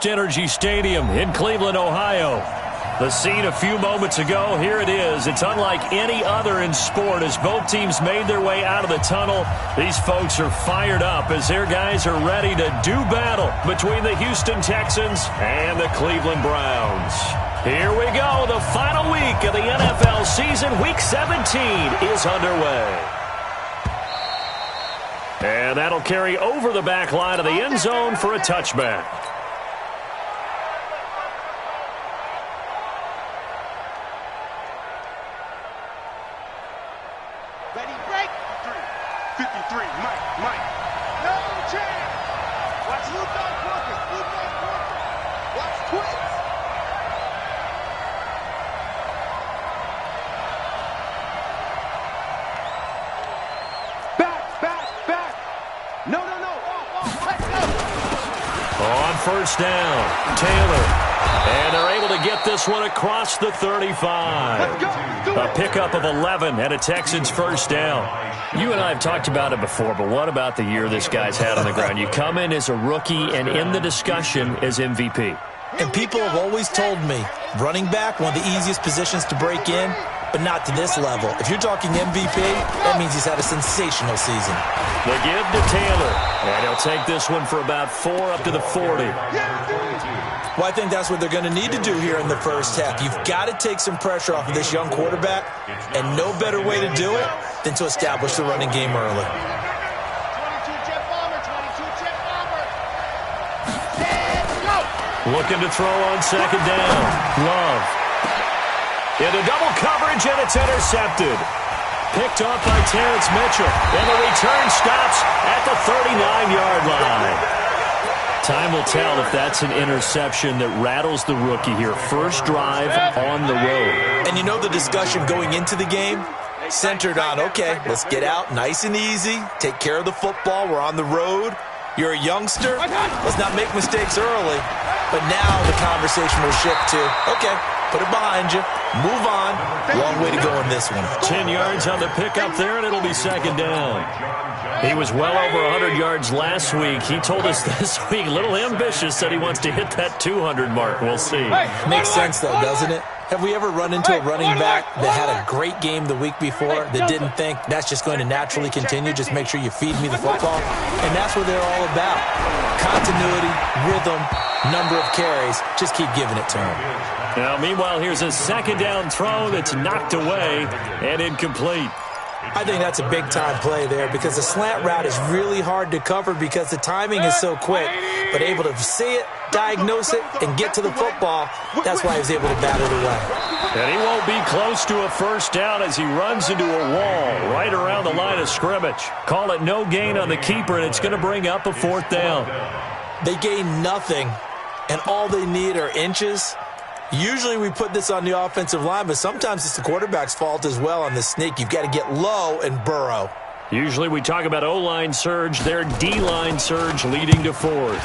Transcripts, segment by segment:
FirstEnergy Stadium in Cleveland, Ohio. The scene a few moments ago, here it is. It's unlike any other in sport as both teams made their way out of the tunnel. These folks are fired up as their guys are ready to do battle between the Houston Texans and the Cleveland Browns. Here we go. The final week of the NFL season. Week 17 is underway. And that'll carry over the back line of the end zone for a touchback. Ready, break. 53, Mike. No chance. Watch Luke Walker. Watch Twins. Back. No. Let's go. On first down, Taylor. And they're able to get this one across the 35. A pickup of 11 and a Texans first down. You and I have talked about it before, but what about the year this guy's had on the ground? You come in as a rookie and in the discussion as MVP. And people have always told me, running back, one of the easiest positions to break in, but not to this level. If you're talking MVP, that means he's had a sensational season. The give to Taylor, and he'll take this one for about 4 up to the 40. Well, I think that's what they're going to need to do here in the first half. You've got to take some pressure off of this young quarterback, and no better way to do it than to establish the running game early. 22 jet bomber. Looking to throw on second down. Love. Into double coverage, and it's intercepted. Picked off by Terrence Mitchell, and the return stops at the 39-yard line. Time will tell if that's an interception that rattles the rookie here. First drive on the road. And you know the discussion going into the game? Centered on, okay, let's get out nice and easy, take care of the football, we're on the road. You're a youngster, let's not make mistakes early. But now the conversation will shift to, okay, put it behind you, move on. Long way to go in this one. 10 yards on the pickup there, and it'll be second down. He was well over 100 yards last week. He told us this week, a little ambitious, said he wants to hit that 200 mark. We'll see. Makes sense, though, doesn't it? Have we ever run into a running back that had a great game the week before that didn't think that's just going to naturally continue? Just make sure you feed me the football. And that's what they're all about. Continuity, rhythm, number of carries. Just keep giving it to him. Now, meanwhile, here's a second down throw that's knocked away and incomplete. I think that's a big-time play there because the slant route is really hard to cover because the timing is so quick. But able to see it, diagnose it, and get to the football, that's why he was able to bat it away. And he won't be close to a first down as he runs into a wall right around the line of scrimmage. Call it no gain on the keeper, and it's going to bring up a fourth down. They gain nothing, and all they need are inches. Usually we put this on the offensive line, but sometimes it's the quarterback's fault as well on the sneak. You've got to get low and burrow. Usually we talk about O-line surge, their D-line surge leading to fourth.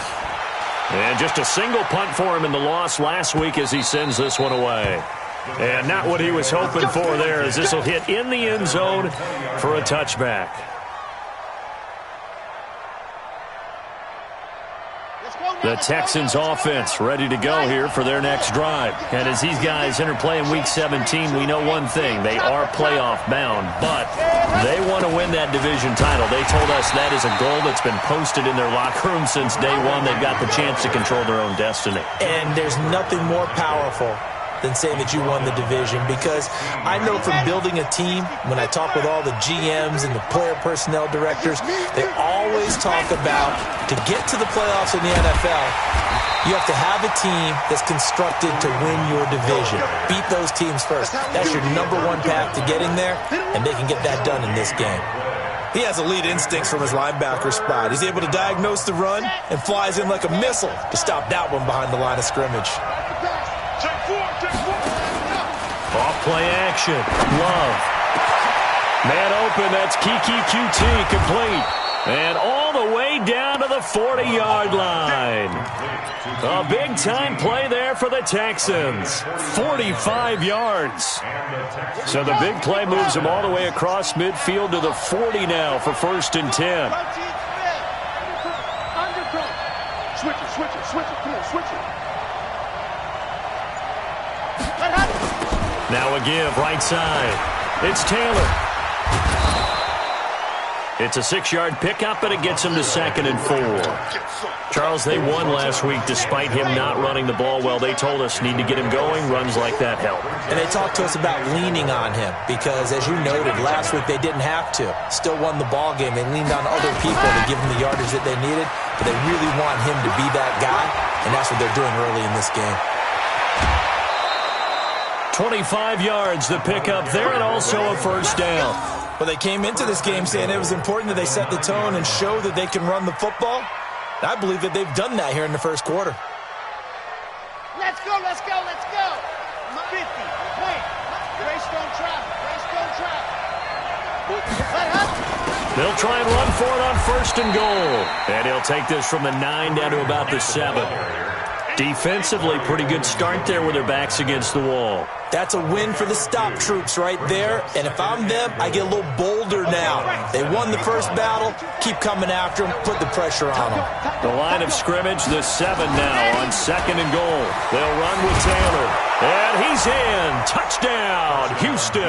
And just a single punt for him in the loss last week as he sends this one away. And not what he was hoping for there as this will hit in the end zone for a touchback. The Texans offense ready to go here for their next drive. And as these guys interplay in Week 17, we know one thing. They are playoff bound, but they want to win that division title. They told us that is a goal that's been posted in their locker room since day one. They've got the chance to control their own destiny. And there's nothing more powerful than saying that you won the division, because I know from building a team, when I talk with all the GMs and the player personnel directors, they always talk about to get to the playoffs in the NFL, you have to have a team that's constructed to win your division. Beat those teams first. That's your number one path to getting there, and they can get that done in this game. He has elite instincts from his linebacker spot. He's able to diagnose the run and flies in like a missile to stop that one behind the line of scrimmage. Off play action. Love. Man open. That's Kiki QT complete. And all the way down to the 40-yard line. A big-time play there for the Texans. 45 yards. So the big play moves them all the way across midfield to the 40 now for 1st and 10. Switch it. Switch it. Come on, switch it. Let happen. Now a give, right side. It's Taylor. It's a 6-yard pickup, and it gets him to 2nd and 4. Charles, they won last week despite him not running the ball well. They told us need to get him going. Runs like that help. And they talked to us about leaning on him because, as you noted, last week they didn't have to. Still won the ball game. They leaned on other people to give them the yardage that they needed, but they really want him to be that guy, and that's what they're doing early in this game. 25 yards to pick up there, and also a first down. Well, they came into this game saying it was important that they set the tone and show that they can run the football. And I believe that they've done that here in the first quarter. Let's go, let's go, let's go. 50. Wait. Greystone traffic. Greystone traffic. Let happen. They'll try and run for it on 1st and goal. And he'll take this from the 9 down to about the 7. Defensively, pretty good start there with their backs against the wall. That's a win for the stop troops right there. And if I'm them, I get a little bolder now. They won the first battle. Keep coming after them. Put the pressure on them. The line of scrimmage, the 7 now on 2nd and goal. They'll run with Taylor. And he's in. Touchdown, Houston.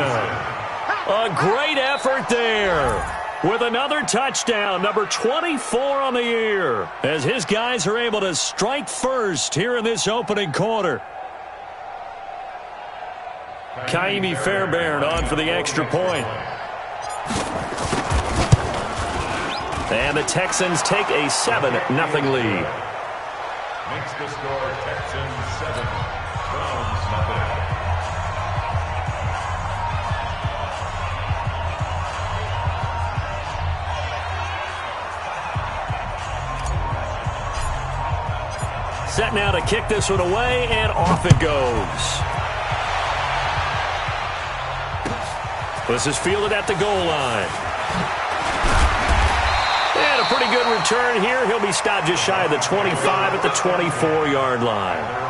A great effort there. With another touchdown, number 24 on the year, as his guys are able to strike first here in this opening quarter. Kaimi Fairbairn on for the extra point. And the Texans take a 7-0 lead. Makes the score Texans 7, Browns 0. Set now to kick this one away, and off it goes. This is fielded at the goal line. And a pretty good return here. He'll be stopped just shy of the 25 at the 24-yard line.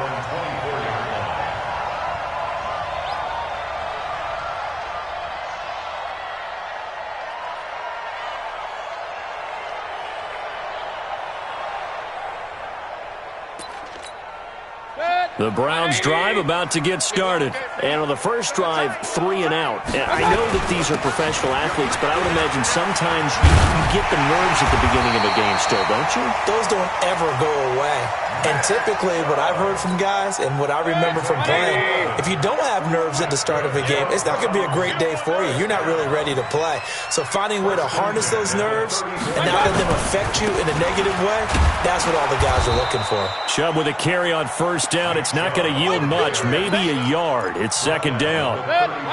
The Browns drive about to get started. And on the first drive, 3 and out. And I know that these are professional athletes, but I would imagine sometimes you get the nerves at the beginning of a game still, don't you? Those don't ever go away. And typically what I've heard from guys and what I remember from playing, if you don't have nerves at the start of a game, it's not going to be a great day for you. You're not really ready to play. So finding a way to harness those nerves and not let them affect you in a negative way, that's what all the guys are looking for. Chubb with a carry on first down. It's not going to yield much, maybe a yard. It's 2nd down.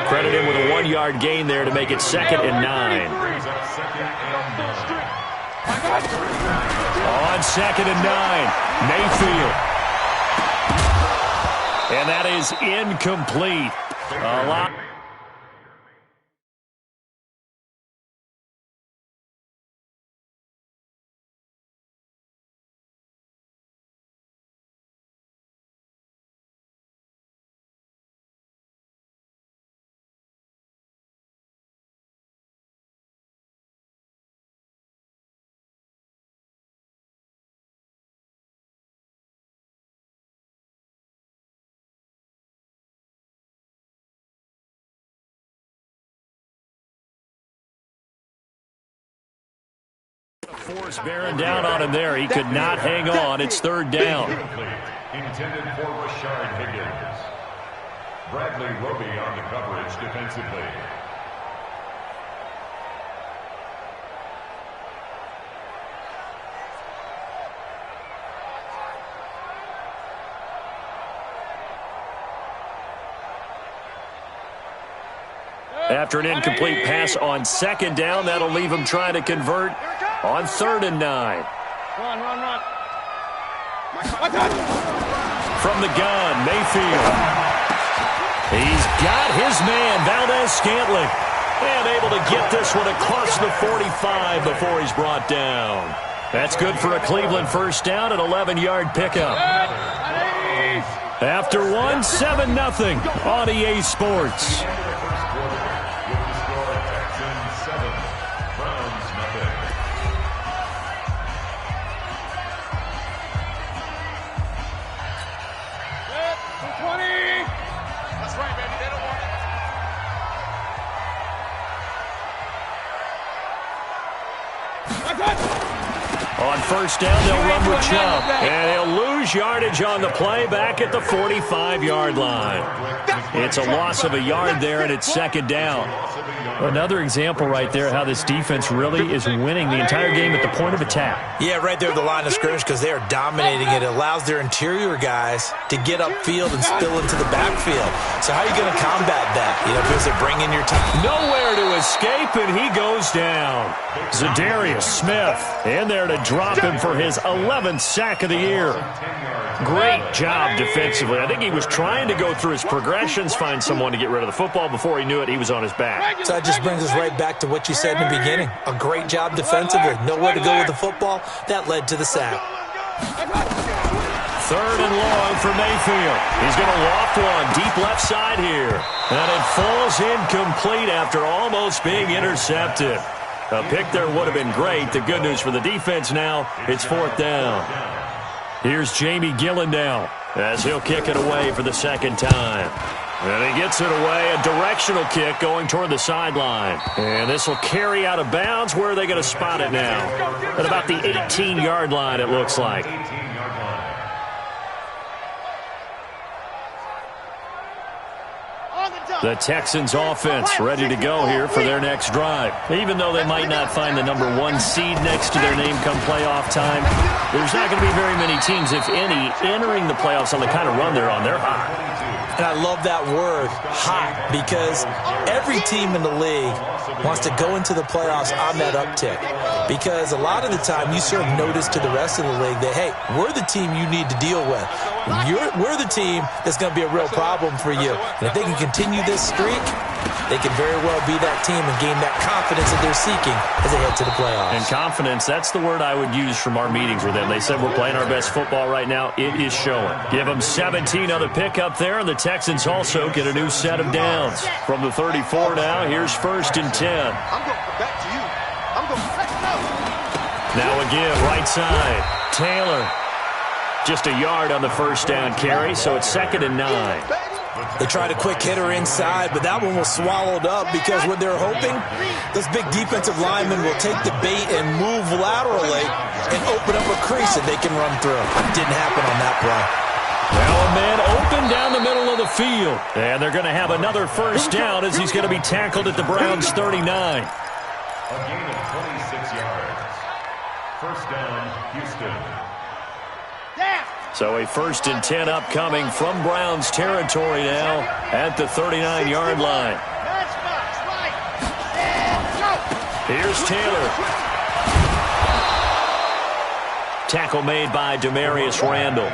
Credit him with a 1-yard gain there to make it 2nd and 9. On 2nd and 9, Mayfield. And that is incomplete. A lot. Force bearing down on him there. He could not hang on. It's 3rd down. Intended for Rashard Higgins. Bradley Roby on the coverage defensively. After an incomplete pass on 2nd down, that'll leave him trying to convert on 3rd and 9. Run. From the gun, Mayfield. He's got his man, Valdez-Scantling. And able to get this one across the 45 before he's brought down. That's good for a Cleveland first down, an 11-yard pickup. After one, 7-0 on EA Sports. first down. They'll run with Chubb. And he'll lose yardage on the play back at the 45-yard line. It's a loss of a yard there, and it's second down. Another example right there how this defense really is winning the entire game at the point of attack. Yeah, right there at the line of scrimmage because they are dominating it. It allows their interior guys to get upfield and spill into the backfield. So how are you going to combat that? You know, because they're bringing your team. Nowhere to escape, and he goes down. Zadarius Smith in there to drop him for his 11th sack of the year. Great job defensively. I think he was trying to go through his progressions, find someone to get rid of the football. Before he knew it, he was on his back. So that just brings us right back to what you said in the beginning. A great job defensively. Nowhere to go with the football. That led to the sack. Third and long for Mayfield. He's going to loft one deep left side here. And it falls incomplete after almost being intercepted. A pick there would have been great. The good news for the defense now, it's fourth down. Here's Jamie Gillen now as he'll kick it away for the second time. And he gets it away, a directional kick going toward the sideline. And this will carry out of bounds. Where are they going to spot it now? At about the 18-yard line, it looks like. The Texans offense ready to go here for their next drive. Even though they might not find the number 1 seed next to their name come playoff time, there's not going to be very many teams, if any, entering the playoffs on the kind of run they're on. They're hot. And I love that word, hot, because every team in the league wants to go into the playoffs on that uptick. Because a lot of the time you serve notice to the rest of the league that, hey, we're the team you need to deal with. We're the team that's going to be a real problem for you. And if they can continue this streak, they can very well be that team and gain that confidence that they're seeking as they head to the playoffs. And confidence, that's the word I would use from our meetings with them. They said we're playing our best football right now. It is showing. Give them 17 on the pickup there, and the Texans also get a new set of downs. From the 34 now, here's first and 10. I'm going back to you. I'm going back to you. Now again, right side. Taylor. Just a yard on the first down carry, so it's second and 9. They tried a quick hitter inside, but that one was swallowed up because what they're hoping, those big defensive linemen will take the bait and move laterally and open up a crease that they can run through. Didn't happen on that play. Now a man open down the middle of the field. And they're going to have another first down as he's going to be tackled at the Browns' 39. A gain of 26 yards. First down, Houston. So a first and 10 upcoming from Browns territory now at the 39-yard line. Here's Taylor. Tackle made by Demarius Randall.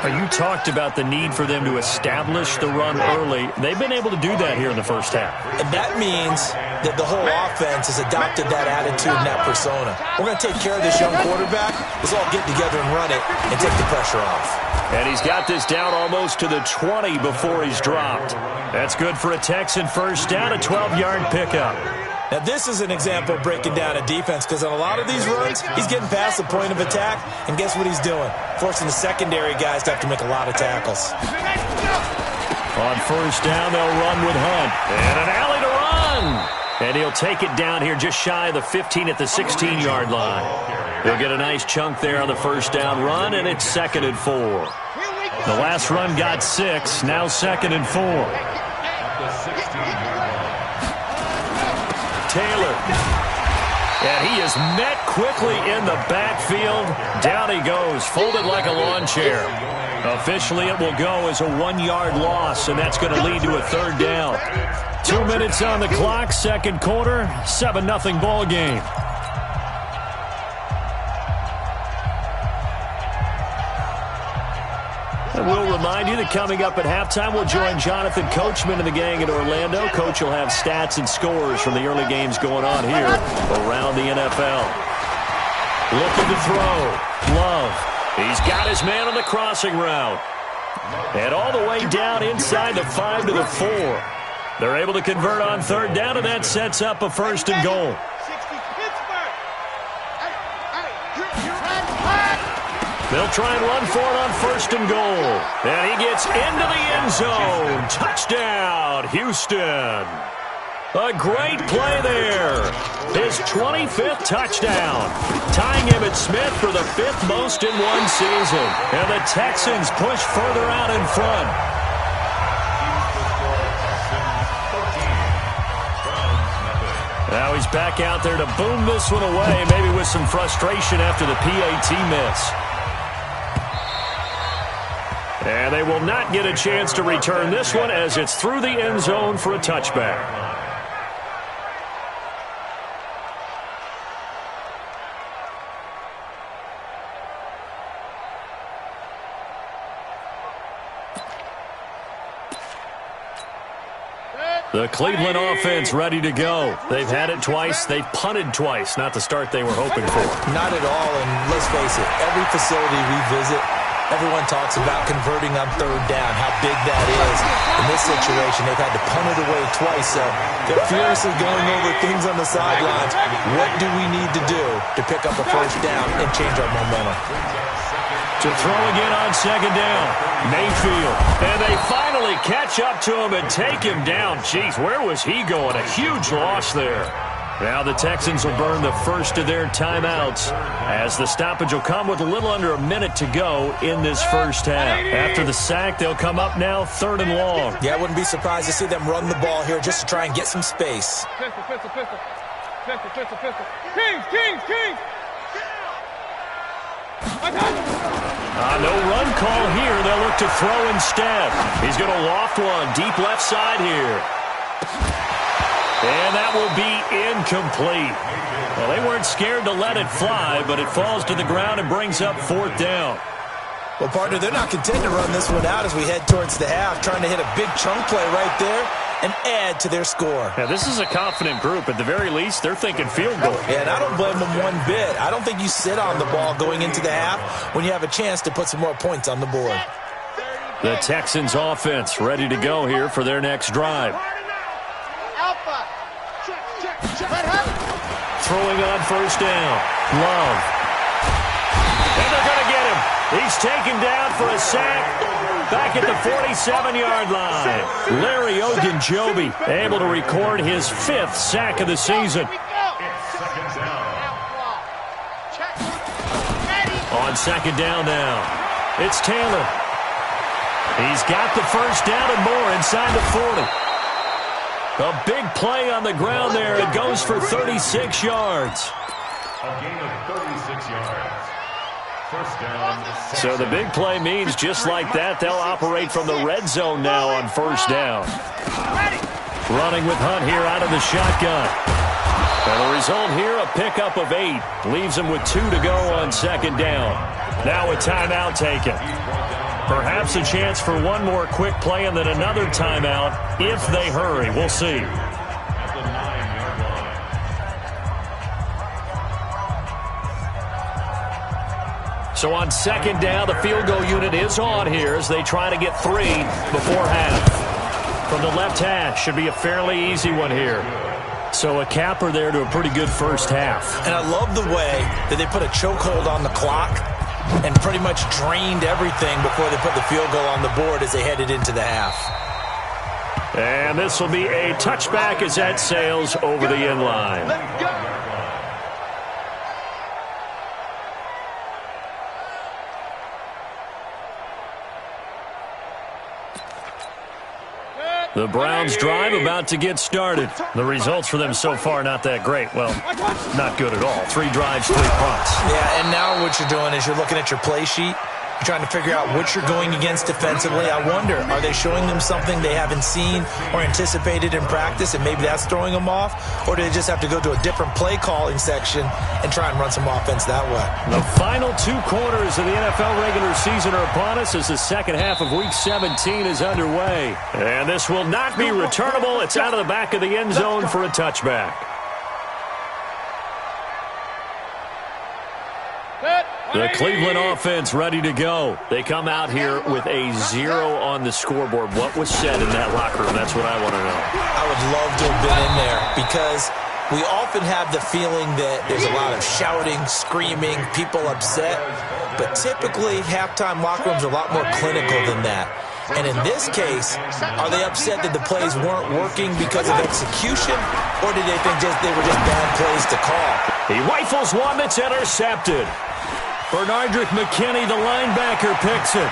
You talked about the need for them to establish the run early. They've been able to do that here in the first half. And that means that the whole offense has adopted that attitude and that persona. We're going to take care of this young quarterback. Let's all get together and run it and take the pressure off. And he's got this down almost to the 20 before he's dropped. That's good for a Texan first down, a 12-yard pickup. Now, this is an example of breaking down a defense because on a lot of these runs, he's getting past the point of attack, and guess what he's doing? Forcing the secondary guys to have to make a lot of tackles. On first down, they'll run with Hunt. And an alley to run. And he'll take it down here just shy of the 15 at the 16-yard line. He'll get a nice chunk there on the first down run, and it's second and 4. The last run got 6, now second and 4. Taylor. And he is met quickly in the backfield. Down he goes, folded like a lawn chair. Officially, it will go as a 1-yard loss, and that's going to lead to a third down. 2 minutes on the clock, second quarter, 7-0 ball game. And we'll remind you that coming up at halftime, we'll join Jonathan Coachman and the gang in Orlando. Coach will have stats and scores from the early games going on here around the NFL. Looking to throw. Love. He's got his man on the crossing route. And all the way down inside the 5 to the 4. They're able to convert on third down, and that sets up a first and goal. They'll try and run for it on first and goal. And he gets into the end zone. Touchdown, Houston. A great play there. His 25th touchdown, tying Emmitt Smith for the 5th most in one season. And the Texans push further out in front. Now he's back out there to boom this one away, maybe with some frustration after the PAT miss. And they will not get a chance to return this one as it's through the end zone for a touchback. The Cleveland offense ready to go. They've had it twice. They've punted twice. Not the start they were hoping for. Not at all, and let's face it, every facility we visit, everyone talks about converting on third down, how big that is. In this situation, they've had to punt it away twice, so they're furiously going over things on the sidelines. What do we need to do to pick up a first down and change our momentum? To throw again on second down, Mayfield. And they finally catch up to him and take him down. Jeez, where was he going? A huge loss there. Now the Texans will burn the first of their timeouts as the stoppage will come with a little under a minute to go in this first half. After the sack, they'll come up now 3rd and long. Yeah, I wouldn't be surprised to see them run the ball here just to try and get some space. Kings! No run call here. They'll look to throw instead. He's going to loft one deep left side here. And that will be incomplete. Well, they weren't scared to let it fly, but it falls to the ground and brings up 4th down. Well, partner, they're not content to run this one out as we head towards the half, trying to hit a big chunk play right there and add to their score. Now, this is a confident group. At the very least, they're thinking field goal. Yeah, and I don't blame them one bit. I don't think you sit on the ball going into the half when you have a chance to put some more points on the board. The Texans offense ready to go here for their next drive. Alpha. Throwing on first down. Love. And they're going to get him. He's taken down for a sack back at the 47-yard line. Larry Ogunjobi able to record his 5th sack of the season. On second down now, it's Taylor. He's got the first down and more inside the 40. A big play on the ground there. It goes for 36 yards. A gain of 36 yards. First down. So the big play means just like that, they'll operate from the red zone now on first down. Running with Hunt here out of the shotgun. And the result here, a pickup of 8. Leaves them with 2 to go on second down. Now a timeout taken. Perhaps a chance for one more quick play and then another timeout if they hurry. We'll see. So on second down, the field goal unit is on here as they try to get 3 before half. From the left hash, should be a fairly easy one here. So a capper there to a pretty good first half. And I love the way that they put a chokehold on the clock and pretty much drained everything before they put the field goal on the board as they headed into the half. And this will be a touchback as that sails over the end line. The Browns drive about to get started. The results for them so far not that great. Well, not good at all. 3 drives, 3 punts. Yeah, and now what you're doing is you're looking at your play sheet. You're trying to figure out what you're going against defensively. I wonder, are they showing them something they haven't seen or anticipated in practice, and maybe that's throwing them off? Or do they just have to go to a different play calling section and try and run some offense that way? The final 2 quarters of the NFL regular season are upon us as the second half of Week 17 is underway. And this will not be returnable. It's out of the back of the end zone for a touchback. The Cleveland offense ready to go. They come out here with a 0 on the scoreboard. What was said in that locker room? That's what I want to know. I would love to have been in there because we often have the feeling that there's a lot of shouting, screaming, people upset. But typically, halftime locker rooms are a lot more clinical than that. And in this case, are they upset that the plays weren't working because of execution, or did they think they were just bad plays to call? He rifles one that's intercepted. Bernardrick McKinney, the linebacker, picks it.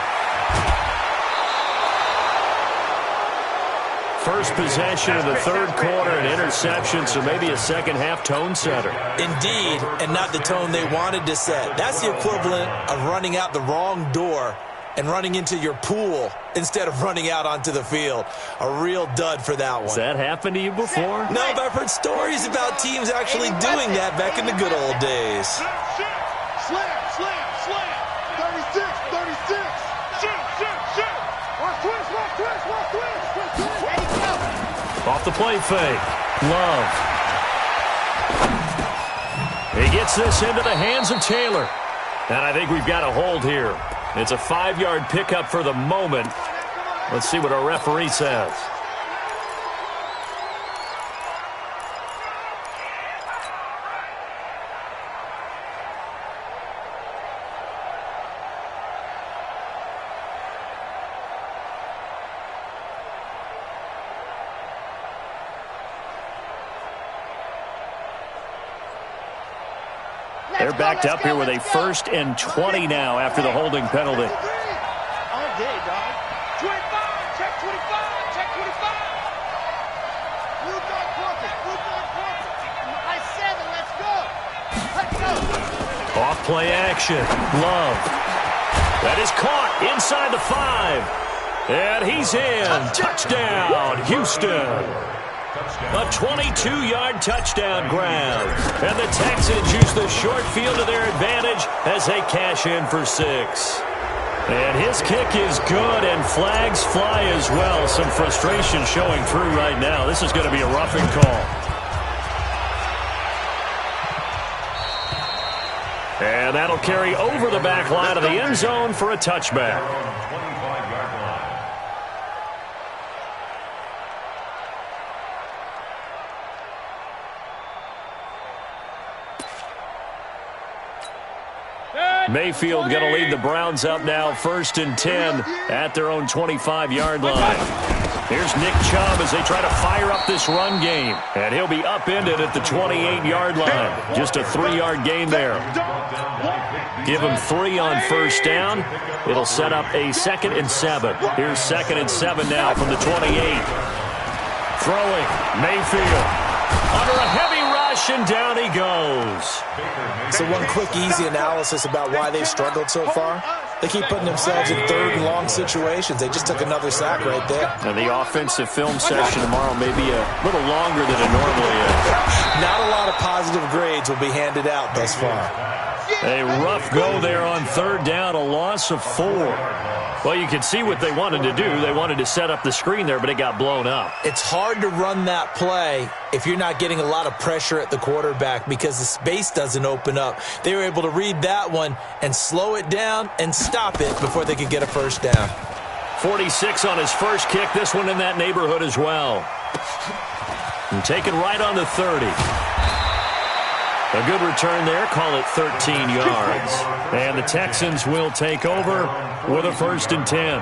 First possession of the third quarter, an interception, so maybe a second-half tone setter. Indeed, and not the tone they wanted to set. That's the equivalent of running out the wrong door and running into your pool instead of running out onto the field. A real dud for that one. Has that happened to you before? No, but I've heard stories about teams actually doing that back in the good old days. Slam, slam, slam. 36, 36. Shoot, shoot, shoot. Watch twist, watch twist, watch twist. There you go. Off the play fake. Love. He gets this into the hands of Taylor. And I think we've got a hold here. It's a 5-yard pickup for the moment. Let's see what our referee says. They're backed up here with a 1st and 20 now after the holding penalty. All day, dog. 25, check 25, check 25. Blue dog corpus, blue dog corpus. I 7, let's go. Let's go. Off play action. Love. That is caught inside the 5. And he's in. Touchdown, Houston. A 22-yard touchdown grab. And the Texans use the short field to their advantage as they cash in for 6. And his kick is good, and flags fly as well. Some frustration showing through right now. This is going to be a roughing call. And that'll carry over the back line of the end zone for a touchback. Mayfield going to lead the Browns up now, 1st and 10 at their own 25-yard line. Here's Nick Chubb as they try to fire up this run game. And he'll be upended at the 28-yard line. Just a 3-yard gain there. Give him 3 on 1st down. It'll set up a 2nd and 7. Here's 2nd and 7 now from the 28. Throwing, Mayfield. Under a heavy rush, and down he goes. So one quick, easy analysis about why they've struggled so far. They keep putting themselves in 3rd and long situations. They just took another sack right there. And the offensive film session tomorrow may be a little longer than it normally is. Not a lot of positive grades will be handed out thus far. A rough go there on 3rd down, a loss of 4. Well, you can see what they wanted to do. They wanted to set up the screen there, but it got blown up. It's hard to run that play if you're not getting a lot of pressure at the quarterback because the space doesn't open up. They were able to read that one and slow it down and stop it before they could get a 1st down. 46 on his first kick. This one in that neighborhood as well. And taken right on the 30. A good return there. Call it 13 yards. And the Texans will take over with a 1st and 10.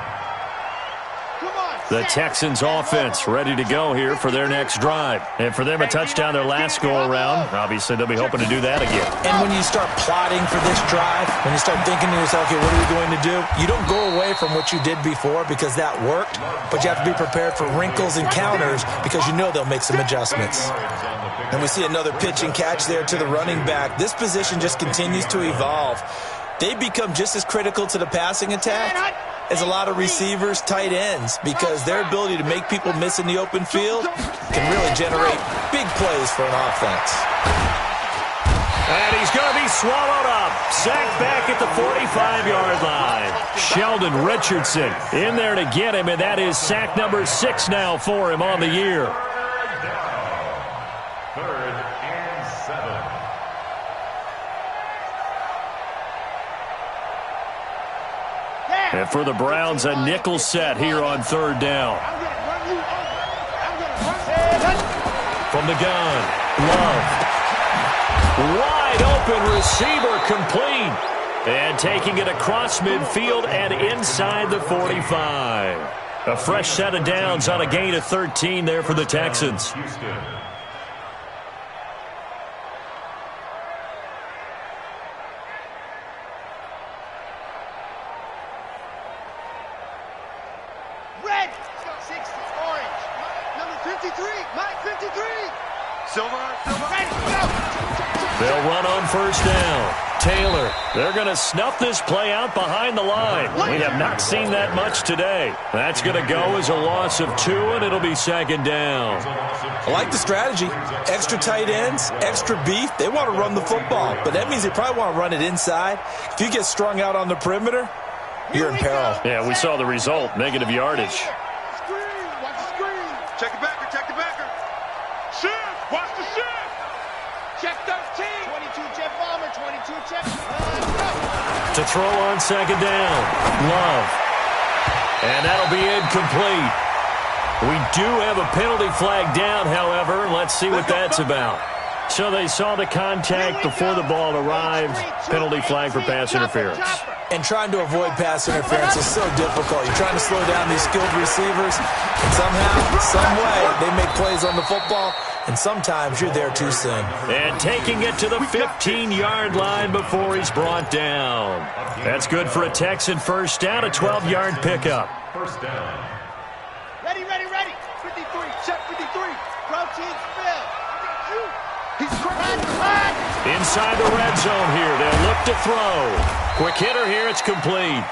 The Texans offense ready to go here for their next drive. And for them, a touchdown their last go-around. Obviously, they'll be hoping to do that again. And when you start plotting for this drive, when you start thinking to yourself, okay, what are we going to do? You don't go away from what you did before because that worked, but you have to be prepared for wrinkles and counters because you know they'll make some adjustments. And we see another pitch and catch there to the running back. This position just continues to evolve. They become just as critical to the passing attack as a lot of receivers, tight ends, because their ability to make people miss in the open field can really generate big plays for an offense. And he's going to be swallowed up. Sacked back at the 45-yard line. Sheldon Richardson in there to get him, and that is sack number 6 now for him on the year. 3rd and 7. And for the Browns, a nickel set here on 3rd down. From the gun, Love. Wide open receiver complete. And taking it across midfield and inside the 45. A fresh set of downs on a gain of 13 there for the Texans. Red, 60, orange, number 53, Mike 53. Silver, ready, go. They'll run on first down. Taylor, they're going to snuff this play out behind the line. We have not seen that much today. That's going to go as a loss of 2, and it'll be second down. I like the strategy. Extra tight ends, extra beef. They want to run the football, but that means they probably want to run it inside. If you get strung out on the perimeter, you're in peril. Yeah, we saw the result, negative yardage. Screen, watch the screen. Check the backer, check the backer. Shift, watch the shift. Check 13. 22 jet bomber, 22 check. To throw on second down. Love. And that'll be incomplete. We do have a penalty flag down, however. Let's see what that's about. So they saw the contact before the ball arrived. Penalty flag for pass interference. And trying to avoid pass interference is so difficult. You're trying to slow down these skilled receivers, and somehow, some way, they make plays on the football, and sometimes you're there too soon. And taking it to the 15-yard line before he's brought down. That's good for a Texan first down, a 12-yard pickup. First down. Ready, ready, ready. 53, check 53. Protein spill. He's cracked. Inside the red zone here. They'll look to throw. Quick hitter here. It's complete.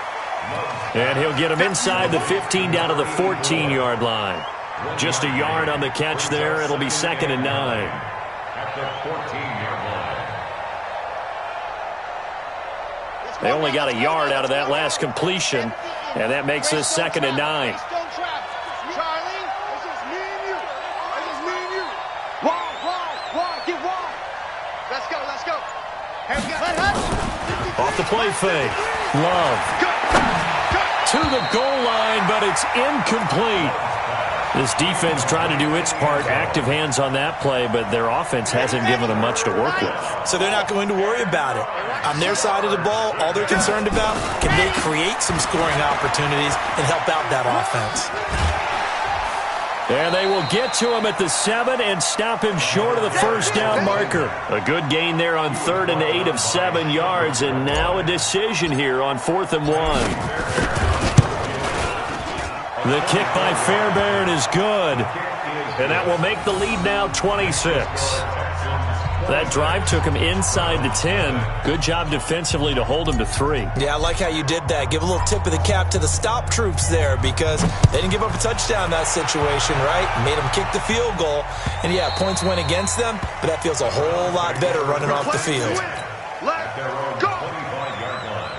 And he'll get him inside the 15 down to the 14-yard line. Just a yard on the catch there. It'll be second and 9. At the 14-yard line. They only got a yard out of that last completion, and that makes this second and 9. Charlie, this is me and you. This is me and you. Wide, get wide. Let's go, let's go. Here we go. Off the play fake. Love. To the goal line, but it's incomplete. This defense trying to do its part. Active hands on that play, but their offense hasn't given them much to work with. So they're not going to worry about it. On their side of the ball, all they're concerned about, can they create some scoring opportunities and help out that offense? And they will get to him at the 7 and stop him short of the first down marker. A good gain there on 3rd and 8 of 7 yards, and now a decision here on 4th and 1. The kick by Fairbairn is good, and that will make the lead now 26. That drive took him inside the 10. Good job defensively to hold him to 3. Yeah, I like how you did that. Give a little tip of the cap to the stop troops there, because they didn't give up a touchdown in that situation, right? Made them kick the field goal. And, yeah, points went against them, but that feels a whole lot better running off the field. Let's go. 25-yard line.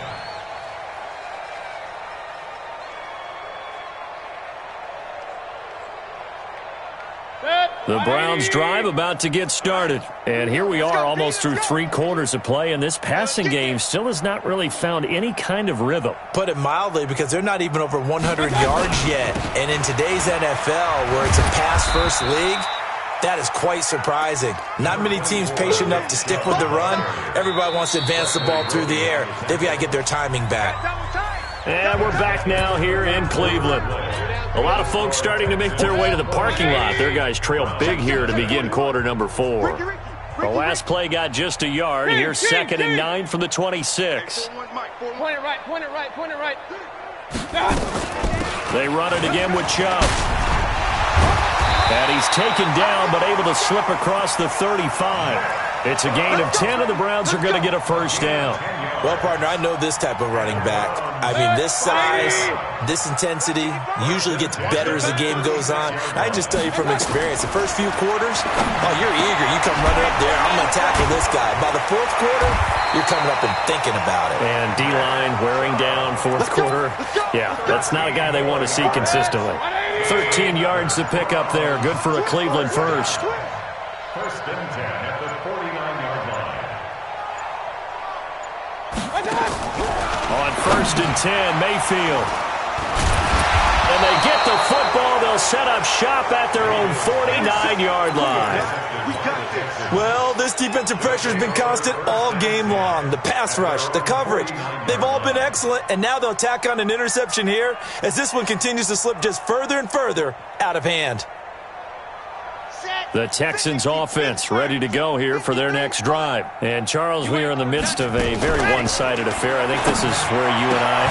The Browns drive about to get started. And here we are almost through 3 quarters of play, and this passing game still has not really found any kind of rhythm. Put it mildly, because they're not even over 100 yards yet. And in today's NFL, where it's a pass-first league, that is quite surprising. Not many teams patient enough to stick with the run. Everybody wants to advance the ball through the air. They've got to get their timing back. And we're back now here in Cleveland. A lot of folks starting to make their way to the parking lot. Their guys trail big here to begin quarter number 4. The last play got just a yard. Here's 2nd and 9 from the 26. Point it right, point it right, point it right. They run it again with Chubb. And he's taken down, but able to slip across the 35. It's a gain of 10, and the Browns are going to get a first down. Well, partner, I know this type of running back. I mean, this size, this intensity usually gets better as the game goes on. I just tell you from experience, the first few quarters, oh, you're eager. You come running up there, I'm going to tackle this guy. By the 4th quarter, you're coming up and thinking about it. And D-line wearing down 4th quarter. Yeah, that's not a guy they want to see consistently. 13 yards to pick up there. Good for a Cleveland first. First and 10 at the 49-yard line. On 1st and 10, Mayfield. And they get the football. They'll they'll set up shop at their own 49-yard line. Well, this defensive pressure has been constant all game long. The pass rush, the coverage, they've all been excellent, and now they'll tack on an interception here as this one continues to slip just further and further out of hand. The Texans offense ready to go here for their next drive. And, Charles, we are in the midst of a very one-sided affair. I think this is where you and I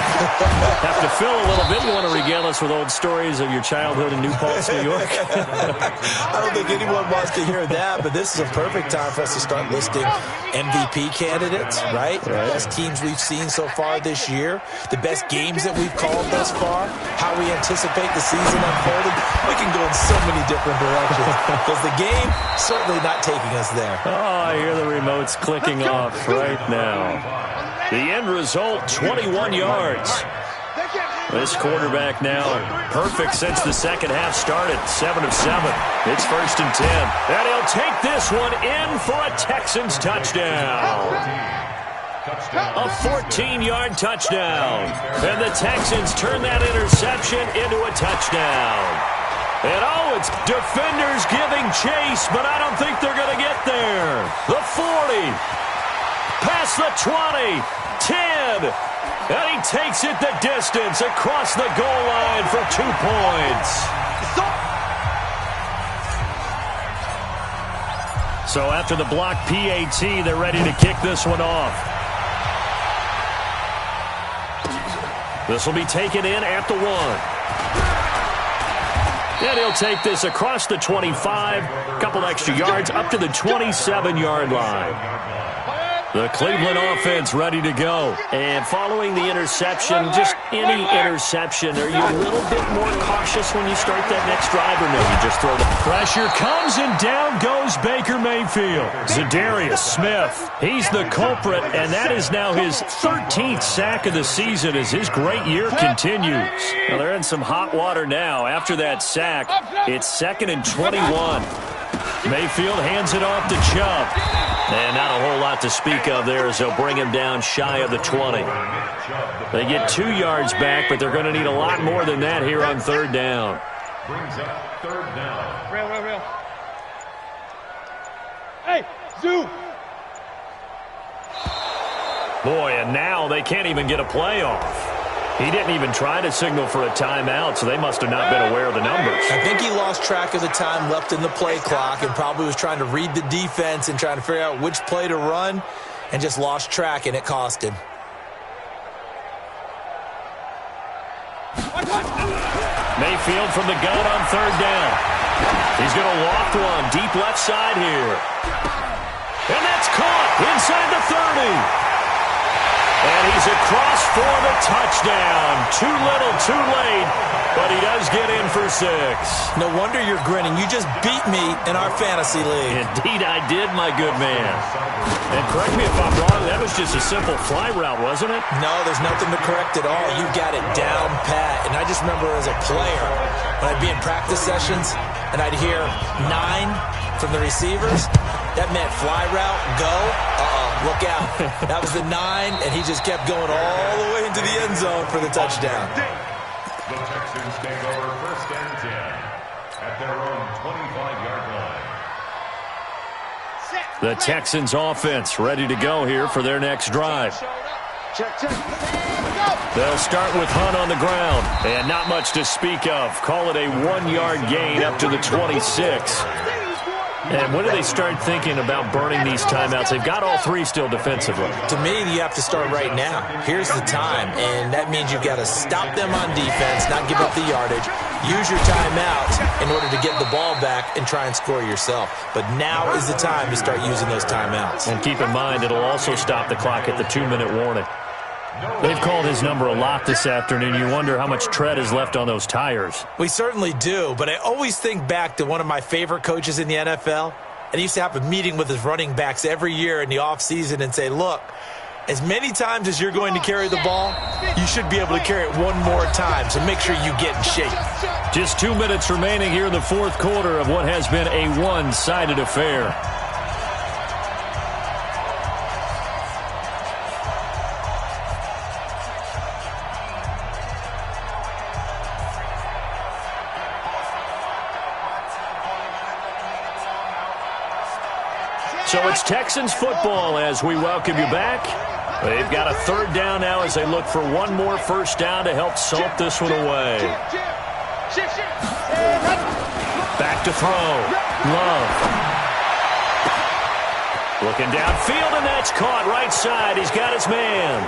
have to fill a little bit. You want to regale us with old stories of your childhood in New Paltz, New York? I don't think anyone wants to hear that, but this is a perfect time for us to start listing MVP candidates, right? The best teams we've seen so far this year, the best games that we've called thus far, how we anticipate the season unfolding. We can go in so many different directions because the game certainly not taking us there. Oh, I hear the remotes clicking off right now. The end result, 21 yards. This quarterback now perfect since the second half started. 7 of 7. It's 1st and 10. And he'll take this one in for a Texans touchdown. A 14-yard touchdown. And the Texans turn that interception into a touchdown. And, oh, it's defenders giving chase, but I don't think they're going to get there. The 40. Past the 20. 10. And he takes it the distance across the goal line for 2 points. So after the block PAT, they're ready to kick this one off. This will be taken in at the 1. And he'll take this across the 25, a couple extra yards, up to the 27-yard line. The Cleveland offense ready to go. And following the interception, just any interception, are you a little bit more cautious when you start that next drive, or no, you just throw the pressure comes and down goes Baker Mayfield. Zadarius Smith, he's the culprit, and that is now his 13th sack of the season as his great year continues. Well, they're in some hot water now. After that sack, it's 2nd and 21. Mayfield hands it off to Chubb. And not a whole lot to speak of there as they'll bring him down shy of the 20. They get 2 yards back, but they're going to need a lot more than that here on 3rd down. Brings up 3rd down. Real. Hey, Zoo. Boy, and now they can't even get a play off. He didn't even try to signal for a timeout, so they must have not been aware of the numbers. I think he lost track of the time left in the play clock and probably was trying to read the defense and trying to figure out which play to run and just lost track, and it cost him. Mayfield from the gun on 3rd down. He's going to loft one deep left side here. And that's caught inside the 30. And he's across for the touchdown. Too little, too late, but he does get in for 6. No wonder you're grinning. You just beat me in our fantasy league. Indeed I did, my good man. And correct me if I'm wrong, that was just a simple fly route, wasn't it? No, there's nothing to correct at all. You got it down pat. And I just remember as a player, when I'd be in practice sessions and I'd hear 9 from the receivers, that meant fly route, go, look out. That was the 9, and he just kept going all the way into the end zone for the touchdown. The Texans take over 1st and 10 at their own 25-yard line. The Texans offense ready to go here for their next drive. Check. They'll start with Hunt on the ground, and not much to speak of. Call it a 1-yard gain up to the 26. And when do they start thinking about burning these timeouts? They've got all 3 still defensively. To me, you have to start right now. Here's the time, and that means you've got to stop them on defense, not give up the yardage, use your timeout in order to get the ball back and try and score yourself. But now is the time to start using those timeouts. And keep in mind, it'll also stop the clock at the 2-minute warning. They've called his number a lot this afternoon. You wonder how much tread is left on those tires. We certainly do, but I always think back to one of my favorite coaches in the NFL. And he used to have a meeting with his running backs every year in the offseason and say, look, as many times as you're going to carry the ball, you should be able to carry it one more time, so make sure you get in shape. Just 2 minutes remaining here in the 4th quarter of what has been a one-sided affair. So it's Texans football as we welcome you back. They've got a third down now as they look for one more first down to help salt this one away. Back to throw. Love. Looking downfield, and that's caught right side. He's got his man.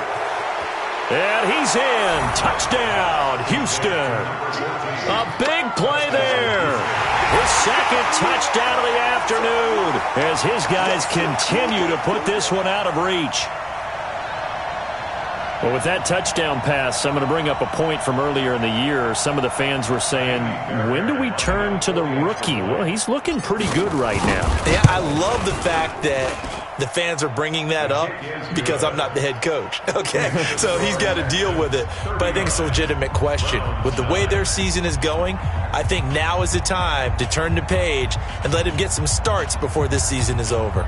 And he's in. Touchdown, Houston. A big play there. His second touchdown of the afternoon as his guys continue to put this one out of reach. Well, with that touchdown pass, I'm going to bring up a point from earlier in the year. Some of the fans were saying, when do we turn to the rookie? Well, he's looking pretty good right now. Yeah, I love the fact that the fans are bringing that up because I'm not the head coach, okay? So he's got to deal with it. But I think it's a legitimate question. With the way their season is going, I think now is the time to turn the page and let him get some starts before this season is over.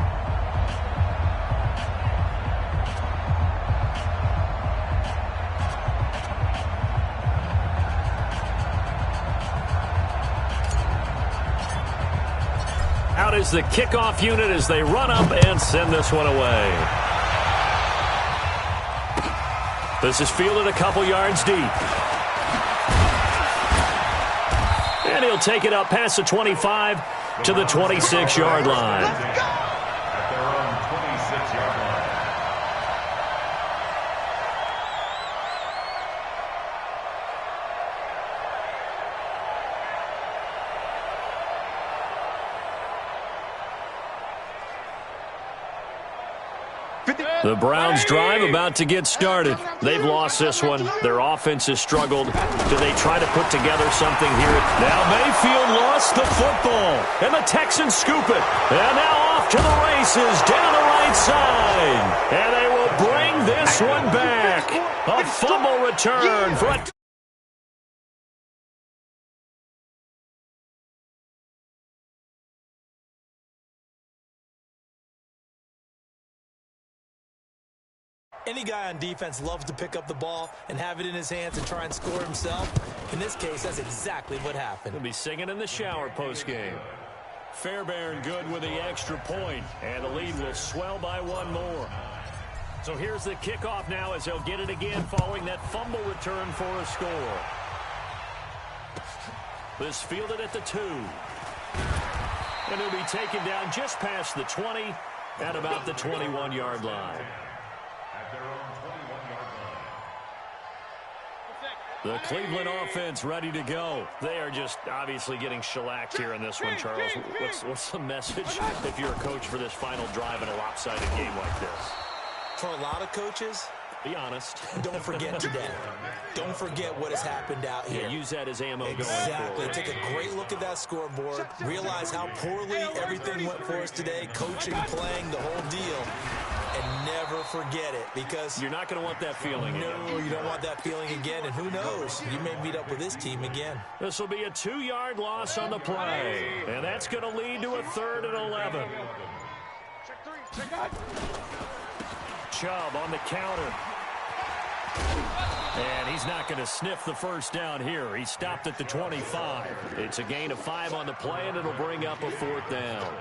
Out is the kickoff unit as they run up and send this one away. This is fielded a couple yards deep. And he'll take it up past the 25 to the 26-yard line. At their own 26-yard line. The Browns drive about to get started. They've lost this one. Their offense has struggled. Do they try to put together something here? Now Mayfield lost the football, and the Texans scoop it. And now off to the races down the right side. And they will bring this one back. A fumble return for a Any guy on defense loves to pick up the ball and have it in his hands and try and score himself. In this case, that's exactly what happened. He'll be singing in the shower postgame. Fairbairn good with the extra point, and the lead will swell by one more. So here's the kickoff now as they'll get it again following that fumble return for a score. This fielded at the 2. And he'll be taken down just past the 20 at about the 21-yard line. The Cleveland offense ready to go. They are just obviously getting shellacked here in this one, Charles. What's the message if you're a coach for this final drive in a lopsided game like this? For a lot of coaches, be honest. Don't forget today. Don't forget what has happened out here. Yeah, use that as ammo going Exactly. forward. Take a great look at that scoreboard. Realize how poorly everything went for us today. Coaching, playing, the whole deal. And never forget it, because you're not going to want that feeling again. No, you don't want that feeling again. And who knows? You may meet up with this team again. This will be a 2-yard loss on the play. And that's going to lead to a 3rd and 11. Chubb on the counter. And he's not going to sniff the first down here. He stopped at the 25. It's a gain of 5 on the play, and it'll bring up a 4th down.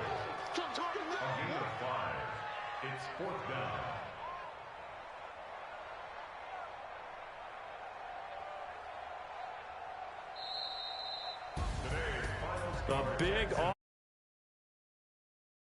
It's 4th down. A big